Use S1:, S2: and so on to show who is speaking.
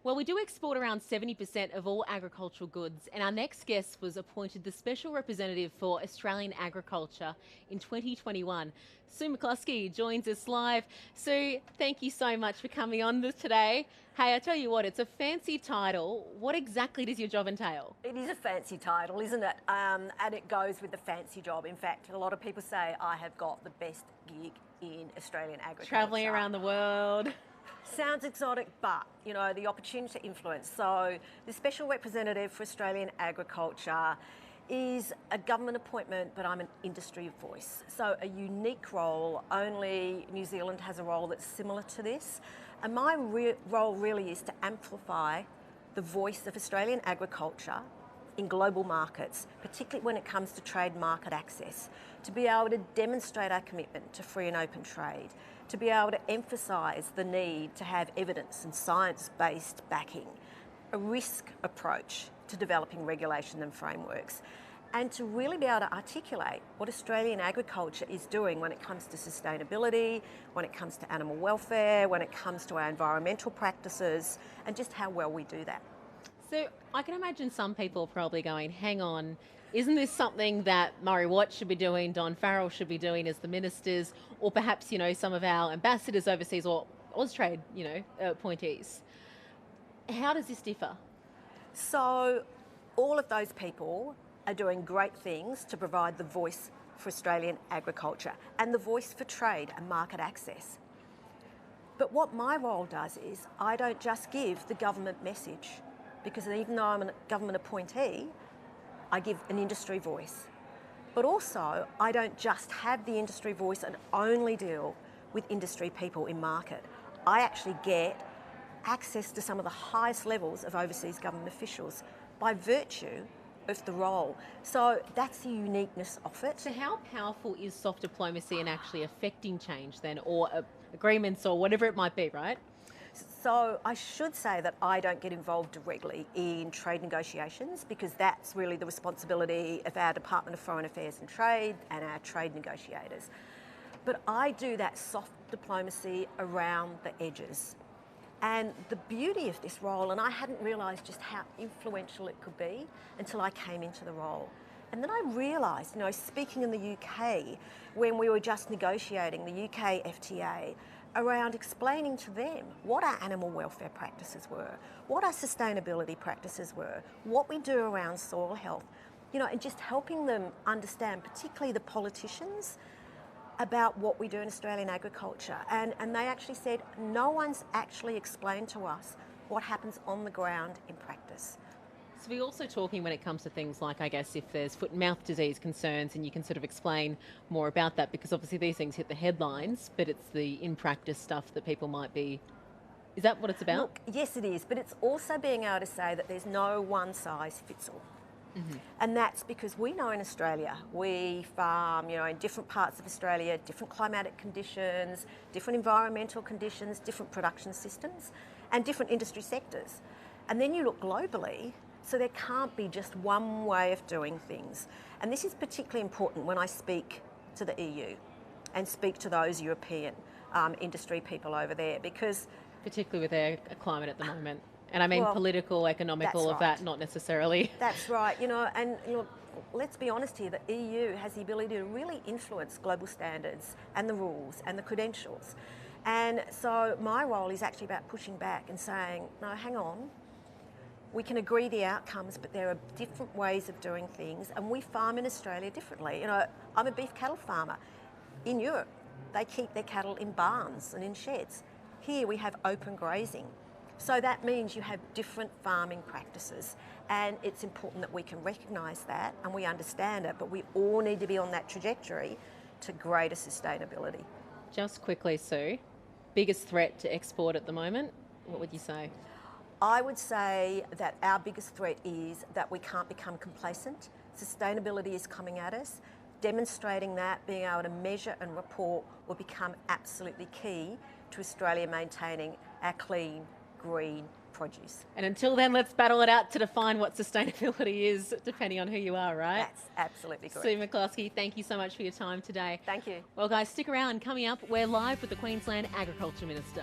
S1: Well, we do export around 70% of all agricultural goods, and our next guest was appointed the Special Representative for Australian Agriculture in 2021. Su McCluskey joins us live. Sue, thank you so much for coming on this today. Hey, I tell you what, it's a fancy title. What exactly does your job entail?
S2: It is a fancy title, isn't it? And it goes with the fancy job. In fact, a lot of people say I have got the best gig in Australian agriculture.
S1: Travelling around the world.
S2: Sounds exotic, but, you know, the opportunity to influence. So the Special Representative for Australian Agriculture is a government appointment, but I'm an industry voice. So a unique role. Only New Zealand has a role that's similar to this. And my role really is to amplify the voice of Australian agriculture in global markets, particularly when it comes to trade market access, to be able to demonstrate our commitment to free and open trade, to be able to emphasise the need to have evidence and science-based backing, a risk approach to developing regulation and frameworks, and to really be able to articulate what Australian agriculture is doing when it comes to sustainability, when it comes to animal welfare, when it comes to our environmental practices, and just how well we do that.
S1: So I can imagine some people probably going, hang on, isn't this something that Murray Watt should be doing, Don Farrell should be doing as the ministers, or perhaps, some of our ambassadors overseas or Austrade, appointees? How does this differ?
S2: So all of those people are doing great things to provide the voice for Australian agriculture and the voice for trade and market access. But what my role does is I don't just give the government message, because even though I'm a government appointee, I give an industry voice. But also, I don't just have the industry voice and only deal with industry people in market. I actually get access to some of the highest levels of overseas government officials by virtue of the role. So that's the uniqueness of it.
S1: So how powerful is soft diplomacy in actually affecting change then, or agreements or whatever it might be, right?
S2: So I should say that I don't get involved directly in trade negotiations, because that's really the responsibility of our Department of Foreign Affairs and Trade and our trade negotiators. But I do that soft diplomacy around the edges. And the beauty of this role, and I hadn't realised just how influential it could be until I came into the role. And then I realised, speaking in the UK, when we were just negotiating the UK FTA, around explaining to them what our animal welfare practices were, what our sustainability practices were, what we do around soil health, and just helping them understand, particularly the politicians, about what we do in Australian agriculture. And they actually said, no one's actually explained to us what happens on the ground in practice.
S1: So we're also talking when it comes to things like, I guess, if there's foot and mouth disease concerns, and you can sort of explain more about that, because obviously these things hit the headlines, but it's the in-practice stuff that people might be... Is that what it's about?
S2: Look, yes it is, but it's also being able to say that there's no one size fits all. Mm-hmm. And that's because we know in Australia, we farm, in different parts of Australia, different climatic conditions, different environmental conditions, different production systems, and different industry sectors. And then you look globally, so there can't be just one way of doing things. And this is particularly important when I speak to the EU and speak to those European industry people over there, because...
S1: Particularly with their climate at the moment. And I mean political, economical,
S2: right.
S1: of that, not necessarily.
S2: That's right, let's be honest here, the EU has the ability to really influence global standards and the rules and the credentials. And so my role is actually about pushing back and saying, no, hang on, we can agree the outcomes, but there are different ways of doing things, and we farm in Australia differently. I'm a beef cattle farmer. In Europe, they keep their cattle in barns and in sheds. Here we have open grazing. So that means you have different farming practices, and it's important that we can recognise that and we understand it, but we all need to be on that trajectory to greater sustainability.
S1: Just quickly, Sue, biggest threat to export at the moment, what would you say?
S2: I would say that our biggest threat is that we can't become complacent. Sustainability is coming at us. Demonstrating that, being able to measure and report, will become absolutely key to Australia maintaining our clean, green produce.
S1: And until then, let's battle it out to define what sustainability is, depending on who you are, right?
S2: That's absolutely correct.
S1: Su McCluskey, thank you so much for your time today.
S2: Thank you.
S1: Well, guys, stick around. Coming up, we're live with the Queensland Agriculture Minister.